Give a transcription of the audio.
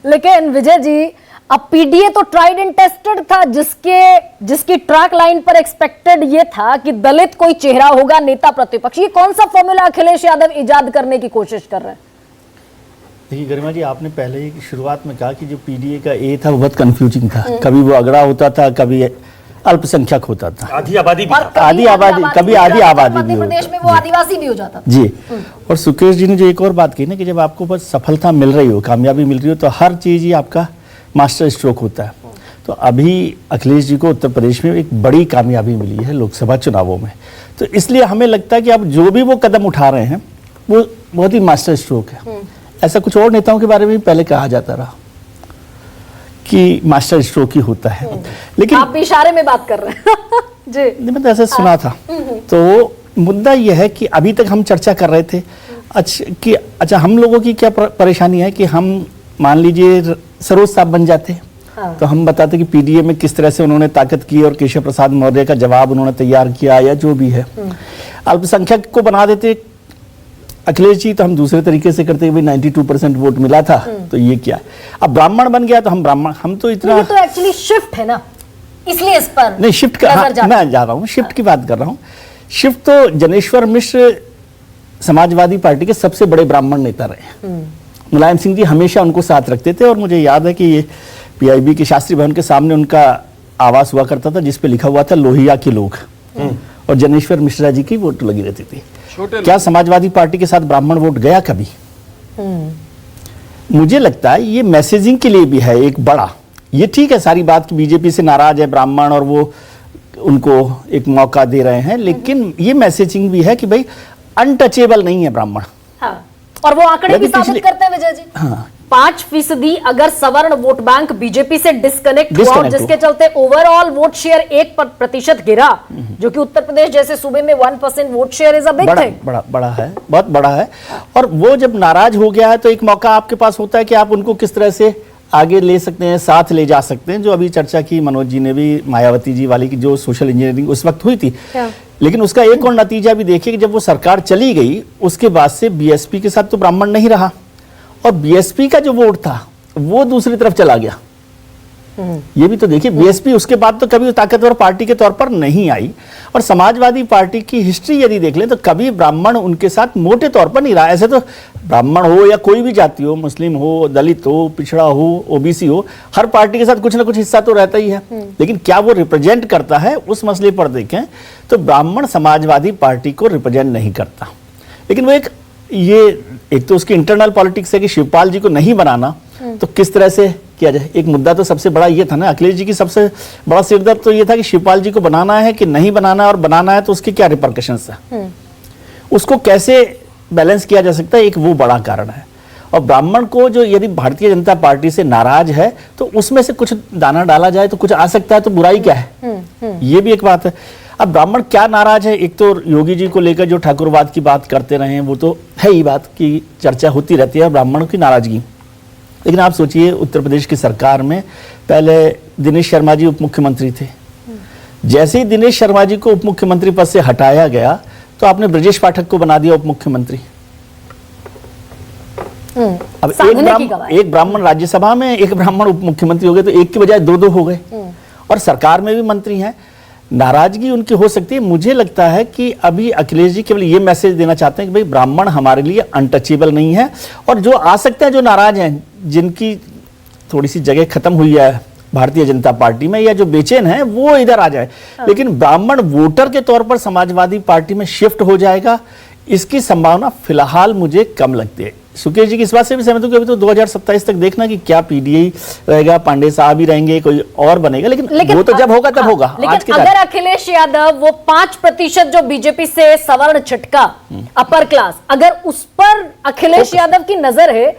लेकिन विजय जी, अब पीडीए तो ट्राइड एंड टेस्टेड था, जिसकी ट्रैक लाइन पर एक्सपेक्टेड ये था कि दलित कोई चेहरा होगा नेता प्रतिपक्ष। ये कौन सा फॉर्मूला अखिलेश यादव इजाद करने की कोशिश कर रहे हैं? देखिए गरिमा जी, आपने पहले ही शुरुआत में कहा कि जो पीडीए का ए था वो बहुत कंफ्यूजिंग था। कभी वो अगड़ा होता था, कभी अल्पसंख्यक होता था, आधी आबादी भी था। आधी आबादी, कभी आधी आबादी भी प्रदेश में वो आदिवासी भी हो जाता था जी। और सुकेश जी ने जो एक और बात की ना कि जब आपको बस सफलता मिल रही हो, कामयाबी मिल रही हो, तो हर चीज ही आपका मास्टर स्ट्रोक होता है। तो अभी अखिलेश जी को उत्तर प्रदेश में एक बड़ी कामयाबी मिली है लोकसभा चुनावों में। तो इसलिए हमें लगता है कि अब जो भी वो कदम उठा रहे हैं वो बहुत ही मास्टर स्ट्रोक है। ऐसा कुछ और नेताओं के बारे में पहले कहा जाता रहा कि मास्टर स्ट्रोक ही होता है, लेकिन आप इशारे में बात कर रहे हैं जी। मैंने ऐसा सुना था। तो मुद्दा यह है कि अभी तक हम चर्चा कर रहे थे अच्छा हम लोगों की क्या परेशानी है कि हम मान लीजिए सरोज साहब बन जाते, तो हम बताते कि पीडीए में किस तरह से उन्होंने ताकत की और केशव प्रसाद मौर्य का जवाब उन्होंने तैयार किया या जो भी है। अल्पसंख्यक को बना देते अखिलेश जी, तो हम दूसरे तरीके से करते भाई 92% वोट मिला था, तो ये क्या है। अब ब्राह्मण बन गया तो हम तो इतना, ये तो एक्चुअली शिफ्ट है ना, इसलिए इस पर नहीं शिफ्ट का मैं जा रहा हूँ, शिफ्ट की बात कर रहा हूँ। शिफ्ट तो जनेश्वर मिश्र समाजवादी पार्टी के सबसे बड़े ब्राह्मण नेता रहे। मुलायम सिंह जी हमेशा उनको साथ रखते थे, और मुझे याद है कि ये पीआईबी के शास्त्री भवन के सामने उनका आवास हुआ करता था जिसपे लिखा हुआ था लोहिया के लोग, और जनेश्वर मिश्रा जी की वोट लगी रहती थी। क्या समाजवादी पार्टी के साथ ब्राह्मण वोट गया कभी? मुझे लगता है ये मैसेजिंग के लिए भी है एक बड़ा। ये ठीक है सारी बात कि बीजेपी से नाराज है ब्राह्मण और वो उनको एक मौका दे रहे हैं, लेकिन ये मैसेजिंग भी है कि भाई अनटचेबल नहीं है ब्राह्मण। हाँ। और वो आंकड़े भी साबित करते हैं विजय जी। हाँ। 5% अगर सवर्ण वोट बैंक बीजेपी से डिस्कनेक्ट हुआ, जिसके चलते ओवरऑल वोट शेयर 1% गिरा, जो कि उत्तर प्रदेश जैसे सूबे में 1% vote share is a big thing. बड़ा है, बहुत बड़ा है। और वो जब नाराज हो गया है तो एक मौका आपके पास होता है कि आप उनको किस तरह से आगे ले सकते हैं, साथ ले जा सकते हैं। जो अभी चर्चा की मनोज जी ने भी, मायावती जी वाली की जो सोशल इंजीनियरिंग उस वक्त हुई थी, लेकिन उसका एक और नतीजा भी देखिए कि जब वो सरकार चली गई उसके बाद से बीएसपी के साथ तो ब्राह्मण नहीं रहा, और बीएसपी का जो वोट था वो दूसरी तरफ चला गया। ये भी तो देखिए, बीएसपी उसके बाद तो कभी ताकतवर पार्टी के तौर पर नहीं आई, और समाजवादी पार्टी की हिस्ट्री यदि देख लें तो कभी ब्राह्मण उनके साथ मोटे तौर पर नहीं रहा। ऐसे तो ब्राह्मण हो या कोई भी जाति हो, मुस्लिम हो, दलित हो, पिछड़ा हो, ओबीसी हो, हर पार्टी के साथ कुछ ना कुछ हिस्सा तो रहता ही है, लेकिन क्या वो रिप्रेजेंट करता है उस मसले पर देखें तो ब्राह्मण समाजवादी पार्टी को रिप्रेजेंट नहीं करता। लेकिन वो एक तो उसकी इंटरनल पॉलिटिक्स है कि शिवपाल जी को नहीं बनाना, तो किस तरह से किया जाए। एक मुद्दा तो सबसे बड़ा ये था ना, अखिलेश जी की सबसे बड़ा सिरदर्द तो ये था कि शिवपाल जी को बनाना है कि नहीं बनाना है, और बनाना है तो उसके क्या रिपरकशंस है, उसको कैसे बैलेंस किया जा सकता है, एक वो बड़ा कारण है। और ब्राह्मण को जो यदि भारतीय जनता पार्टी से नाराज है तो उसमें से कुछ दाना डाला जाए तो कुछ आ सकता है, तो बुराई क्या है, ये भी एक बात है। अब ब्राह्मण क्या नाराज है, एक तो योगी जी को लेकर जो ठाकुरवाद की बात करते रहे हैं वो तो है ही, बात की चर्चा होती रहती है ब्राह्मणों की नाराजगी। लेकिन आप सोचिए उत्तर प्रदेश की सरकार में पहले दिनेश शर्मा जी उप मुख्यमंत्री थे, जैसे ही दिनेश शर्मा जी को उप मुख्यमंत्री पद से हटाया गया तो आपने ब्रजेश पाठक को बना दिया उप मुख्यमंत्री। अब एक ब्राह्मण राज्यसभा में, एक ब्राह्मण उप मुख्यमंत्री हो गए, तो एक की बजाय दो हो गए, और सरकार में भी मंत्री हैं। नाराजगी उनकी हो सकती है। मुझे लगता है कि अभी अखिलेश जी केवल ये मैसेज देना चाहते हैं कि भाई ब्राह्मण हमारे लिए अनटचेबल नहीं है, और जो आ सकते हैं, जो नाराज हैं, जिनकी थोड़ी सी जगह खत्म हुई है भारतीय जनता पार्टी में या जो बेचैन है, वो इधर आ जाए। लेकिन ब्राह्मण वोटर के तौर पर समाजवादी पार्टी में शिफ्ट हो जाएगा, इसकी संभावना फिलहाल मुझे कम लगती है। सुकेश जी की इस बात से भी सहमत हूं कि अभी तो 2027 तक देखना कि क्या पीडीए रहेगा, पांडे साहब ही रहेंगे, कोई और बनेगा, लेकिन वो तो जब होगा तब होगा। लेकिन अगर अखिलेश यादव वो 5% जो बीजेपी से सवर्ण छिटका अपर क्लास, अगर उस पर अखिलेश यादव की नजर है